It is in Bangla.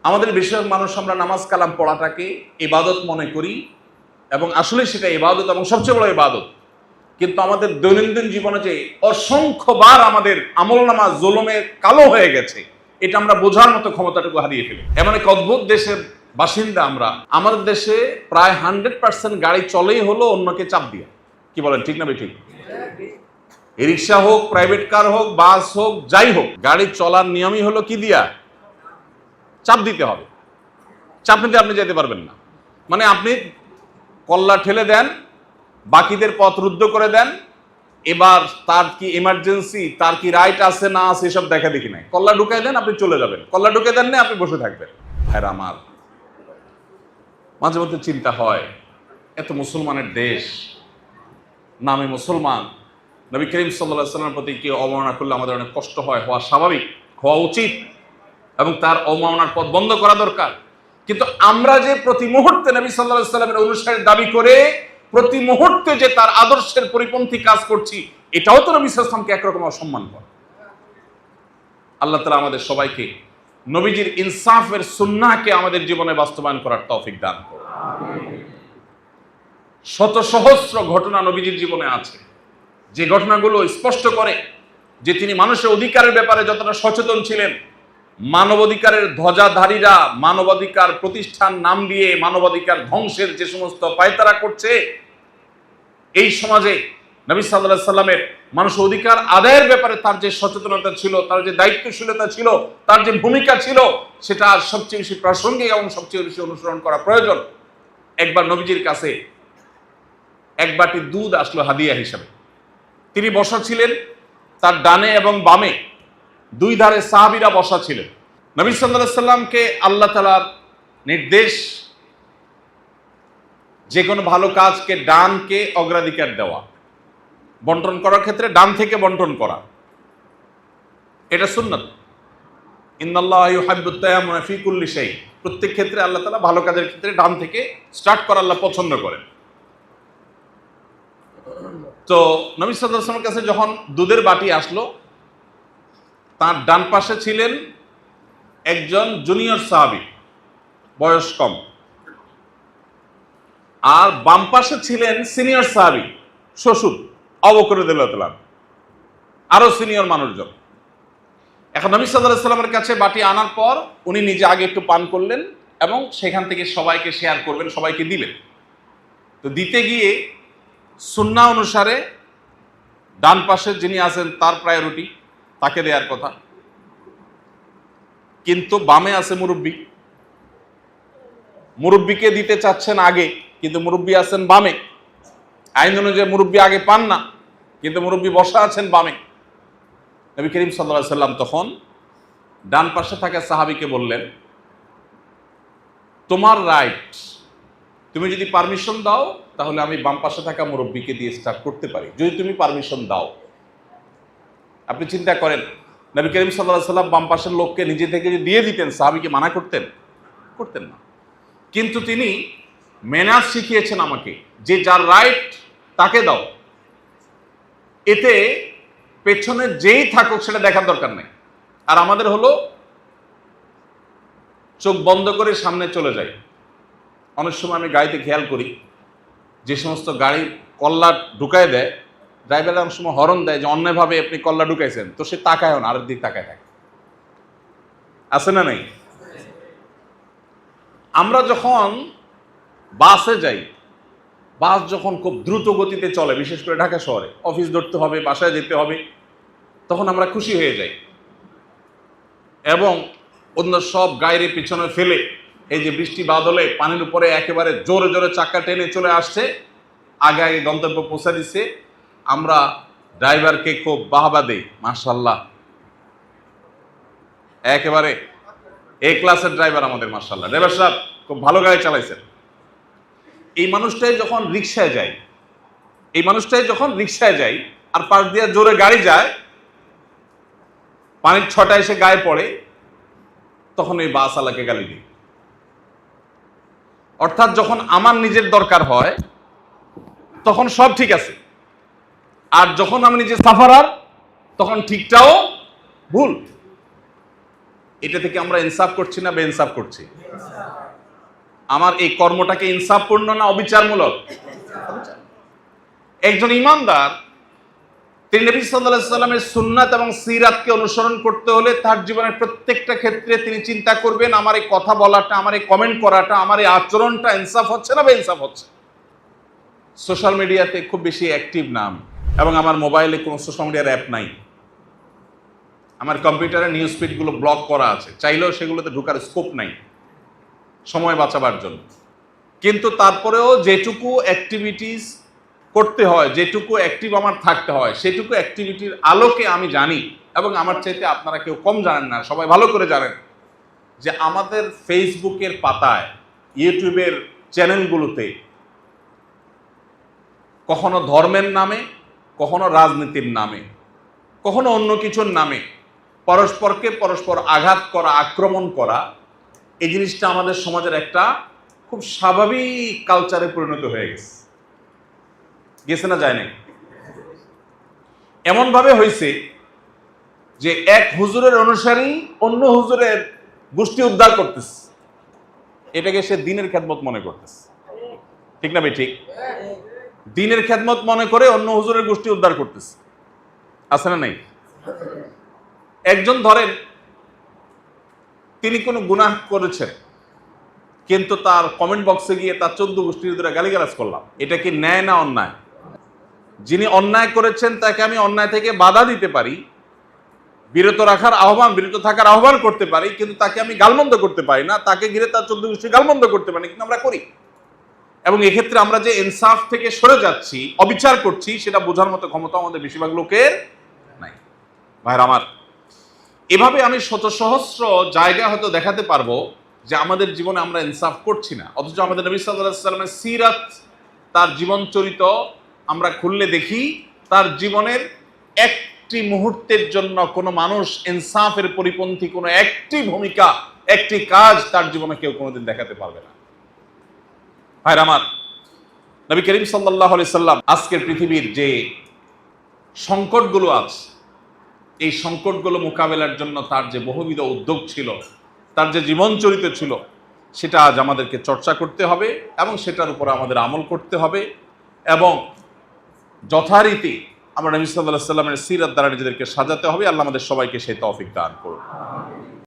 আমাদের বেশিরভাগ মানুষ আমরা নামাজ কালাম পড়াটাকে ইবাদত মনে করি, এবং আসলে সেটা ইবাদত এবং সবচেয়ে বড় ইবাদত। কিন্তু আমাদের দৈনন্দিন জীবনে যে অসংখ্যবার আমাদের আমলনামা জুলুমে কালো হয়ে গেছে, এটা আমরা বোঝার মতো ক্ষমতাটুকু হারিয়ে ফেলি। এমন এক অদ্ভুত দেশের বাসিন্দা আমরা। আমাদের দেশে প্রায় 100% গাড়ি চলেই হলো অন্যকে চাপ দিয়ে। কি বলেন, ঠিক না বেঠিক? রিক্সা হোক, প্রাইভেট কার হোক, বাস হোক, যাই হোক, গাড়ি চলার নিয়মই হলো কি দিয়া? চাপ দিতে হবে। চাপ নিতে আপনি যেতে পারবেন না। মানে আপনি কল্লা ঠেলে দেন, বাকিদের পথ রুদ্ধ করে দেন, এবার তার কি ইমার্জেন্সি, তার কি রাইট আছে না আছে এসব দেখা দেখি নাই। কল্লা ঢুকাই দেন, আপনি চলে যাবেন। কল্লা ঢুকে দেন না, আপনি বসে থাকবেন। ভাইরা আমার, মাঝে মধ্যে চিন্তা হয়, এত মুসলমানের দেশ, নামে মুসলমান, নবী করিম সাল্লাল্লাহু আলাইহি ওয়াসাল্লামের প্রতি কি অবমাননা করলে আমাদের অনেক কষ্ট হয়, হওয়া স্বাভাবিক, হওয়া উচিত, এবং তার অবমাননার পথ বন্ধ করা দরকার। কিন্তু আমরা যে প্রতি মুহূর্তে নবী সাল্লাল্লাহু আলাইহি ওয়াসাল্লামের অনুসারী দাবি করে প্রতি মুহূর্তে যে তার আদর্শের পরিপন্থী কাজ করছি, এটাও তো নবী সাল্লাল্লাহু আলাইহি ওয়াসাল্লামকে একরকম অসম্মান করে। আল্লাহ তাআলা আমাদের সবাইকে নবীজির ইনসাফের সুন্নাহকে আমাদের জীবনে বাস্তবায়ন করার তৌফিক দান করুন। শত সহস্র ঘটনা নবীজির জীবনে আছে, যে ঘটনাগুলো স্পষ্ট করে যে তিনি মানুষের অধিকারের ব্যাপারে যতটা সচেতন ছিলেন। মানবাধিকারের ধ্বজাধারীরা মানবাধিকার প্রতিষ্ঠান নাম দিয়ে মানবাধিকার ধ্বংসের যে সমস্ত পায়তারা করছে, এই সমাজে নবী সাল্লাল্লাহু আলাইহি সাল্লামের মানুষের অধিকার আদায়ের ব্যাপারে তার যে সচেতনতা ছিল, তার যে দায়িত্বশীলতা ছিল, তার যে ভূমিকা ছিল, সেটা সবচেয়ে বেশি প্রাসঙ্গিক এবং সবচেয়ে বেশি অনুসরণ করা প্রয়োজন। একবার নবীজির কাছে এক বাটি দুধ আসলো হাদিয়া হিসাবে। তিনি বসা ছিলেন, তার ডানে এবং বামে দুই ধারে সাহাবীরা বসা ছিলেন। নবী সাল্লাল্লাহু আলাইহি সাল্লামকে আল্লাহ তাআলার নির্দেশ, যে কোনো ভালো কাজকে ডানকে অগ্রাধিকার দেওয়া, বন্টন করার ক্ষেত্রে ডান থেকে বন্টন করা, এটা সুন্নাত। ইন্নাল্লাহা ইউহিব্বুত তায়াম্মুনা ফি কুল্লি শাই। প্রত্যেক ক্ষেত্রে আল্লাহ তাআলা ভালো কাজের ক্ষেত্রে ডান থেকে স্টার্ট করা আল্লাহ পছন্দ করেন। তো নবী সাল্লাল্লাহু আলাইহি ওয়াসাল্লামের কাছে যখন দুধের বাটি আসলো, তার ডান পাশে ছিলেন একজন জুনিয়র সাহাবী, বয়স কম, আর বাম পাশে ছিলেন সিনিয়র সাহাবী, শ্বশুর আবু বকর রাদিয়াল্লাহু তাআলা, আরো সিনিয়র মানুষজন। এখন নবী সাল্লাল্লাহু আলাইহি ওয়াসাল্লামের কাছে বাটি আনার পর উনি নিজে আগে একটু পান করলেন এবং সেখান থেকে সবাইকে শেয়ার করবেন, সবাইকে দিবেন। তো দিতে গিয়ে সুন্নাহ অনুসারে ডান পাশে যিনি আছেন তার প্রায়োরিটি, তাকে দেওয়ার কথা, কিন্তু বামে আছে মুরব্বী, মুরব্বীকে দিতে চাচ্ছেন আগে, কিন্তু মুরব্বী আছেন বামে। আইন অনুযায়ী মুরব্বী আগে পান না, কিন্তু মুরব্বী বসা আছেন বামে। নবী করিম সাল্লাল্লাহু আলাইহি সাল্লাম তখন ডান পাশে থাকা সাহাবীকে বললেন, তোমার রাইট, তুমি যদি পারমিশন দাও তাহলে আমি বাম পাশে থাকা মুরব্বীকে দিয়ে স্টার্ট করতে পারি, যদি তুমি পারমিশন দাও। আপনি চিন্তা করেন, নবী করিম সাল্লাল্লাহু আলাইহি সাল্লাম বাম পাশের লোককে নিজে থেকে যদি দিয়ে দিতেন, সাহাবীকে মানা করতেন? করতেন না। কিন্তু তিনি মেনাজ শিখিয়েছেন আমাকে, যে যার রাইট তাকে দাও, এতে পেছনে যেই থাকুক সেটা দেখার দরকার নেই। আর আমাদের হলো চোখ বন্ধ করে সামনে চলে যায়। অনেক সময় আমি গাড়িতে খেয়াল করি, যে সমস্ত গাড়ি কল্লা ঢুকায় দেয়, ড্রাইভার অনেক সময় হরন দেয় যে অন্যায়ভাবে আপনি কল্লা ঢুকাইছেন, তো সে তাকায়ও না, আরেক দিক তাকায় থাকে। আছে না নাই? আমরা যখন বাসে যাই, বাস যখন খুব দ্রুত গতিতে চলে, বিশেষ করে ঢাকা শহরে, অফিস ধরতে হবে, বাসায় যেতে হবে, তখন আমরা খুশি হয়ে যাই এবং অন্য সব গাড়ির পিছনে ফেলে, এই যে বৃষ্টি বাদলে পানির উপরে একেবারে জোরে জোরে চাকা টেনে চলে আসছে, আগে আগে গন্তব্য পৌঁছে দিচ্ছে, আমরা ড্রাইভারকে খুব বাহবা দেই, মাশাআল্লাহ, একেবারে এ ক্লাসের ড্রাইভার আমাদের, মাশাআল্লাহ, ড্রাইভার সাহেব খুব ভালো গাড়ি চালাইছেন। এই মানুষটাই যখন রিক্সায় যায়, আর পাশ দিয়ে জোরে গাড়ি যায়, পানির ছটা এসে গায়ে পড়ে, তখন এই বাসওয়ালাকে গালি দিই। অর্থাৎ যখন আমার নিজের দরকার হয় তখন সব ঠিক আছে, আর যখন আমি নিজে সাফারার তখন ঠিকটাও ভুল। এটা থেকে আমরা ইনসাফ করছি না বেইনসাফ করছি? আমার এই কর্মটাকে ইনসাফপূর্ণ না অবিচারমূলক? একজন ইমানদার তিনি নবী সাল্লাল্লাহু আলাইহি সাল্লামের সুন্নাত এবং সিরাতকে অনুসরণ করতে হলে তার জীবনের প্রত্যেকটা ক্ষেত্রে তিনি চিন্তা করবেন, আমার এই কথা বলাটা, আমার এই কমেন্ট করাটা, আমার এই আচরণটা ইনসাফ হচ্ছে না বেইনসাফ হচ্ছে? সোশ্যাল মিডিয়াতে খুব বেশি অ্যাক্টিভ না আমি, এবং আমার মোবাইলে কোনো সোশ্যাল মিডিয়ার অ্যাপ নাই। আমার কম্পিউটারে নিউজ ফিডগুলো ব্লক করা আছে, চাইলেও সেগুলোতে ঢোকার স্কোপ নাই সময় বাঁচাবার জন্য। কিন্তু তারপরেও যেটুকু অ্যাক্টিভিটিস করতে হয়, যেটুকু অ্যাক্টিভ আমার থাকতে হয়, সেটুকু অ্যাক্টিভিটির আলোকে আমি জানি, এবং আমার চাইতে আপনারা কেউ কম জানেন না, সবাই ভালো করে জানেন যে আমাদের ফেসবুকের পাতায়, ইউটিউবের চ্যানেলগুলোতে কখনো ধর্মের নামে, কখনো রাজনীতির নামে, কখনো অন্য কিছুর নামে পরস্পরকে পরস্পর আঘাত করা, আক্রমণ করা, এই জিনিসটা আমাদের সমাজের একটা খুব স্বাভাবিক কালচারে পরিণত হয়ে গেছে না, যায় না? এমন ভাবে হয়েছে যে এক হুজুরের অনুসারী অন্য হুজুরের গোষ্ঠী উদ্ধার করতেছে, এটাকে সে দিনের খেদমত মনে করতেছে। ঠিক না ভাই? ঠিক। দিনের খেদমত মনে করে অন্য হুজুরের গোষ্ঠী উদ্ধার করতেছে, আছে না নাই? একজন ধরেন তিনি কোনো গুনাহ করেছেন, কিন্তু তার কমেন্ট বক্সে গিয়ে তার 14 গোষ্ঠীর দ্বারা গালিগালাজ করলাম, এটা কি ন্যায় না অন্যায়? যিনি অন্যায় করেছেন তাকে আমি অন্যায় থেকে বাধা দিতে পারি, বিরত থাকার আহ্বান করতে পারি, কিন্তু তাকে আমি গালমন্দ করতে পারি না। তাকে ঘিরে তার 14 গোষ্ঠী গালমন্দ করতে পারি, কিন্তু আমরা করি। এবং এক্ষেত্রে আমরা যে ইনসাফ থেকে সরে যাচ্ছি, অবিচার করছি, সেটা বোঝার মতো ক্ষমতা আমাদের বেশিরভাগ লোকের নাই। ভাইরা আমার, এভাবে আমি শত সহস্র জায়গা হয়তো দেখাতে পারবো যে আমাদের জীবনে আমরা ইনসাফ করছি না, অথচ আমাদের নবী সাল্লাল্লাহু আলাইহি সাল্লামের সিরাত, তার জীবন চরিত আমরা খুললে দেখি তার জীবনের একটি মুহূর্তের জন্য কোনো মানুষ ইনসাফের পরিপন্থী কোনো একটি ভূমিকা, একটি কাজ তার জীবনে কেউ কোনোদিন দেখাতে পারবে না। ভাইরা আমার, নবী করিম সাল্লাল্লাহু আলাইহি সাল্লাম আজকের পৃথিবীর যে সংকটগুলো আছে, এই সংকটগুলো মোকাবেলার জন্য তার যে বহুবিধ উদ্যোগ ছিল, তার যে জীবন চরিত্র ছিল, সেটা আজ আমাদেরকে চর্চা করতে হবে এবং সেটার উপর আমাদের আমল করতে হবে, এবং যথারীতি আমরা নবী সাল্লাল্লাহু আলাইহি সাল্লামের সিরাত দ্বারা নিজেদেরকে সাজাতে হবে। আল্লাহ আমাদের সবাইকে সেই তৌফিক দান করুন।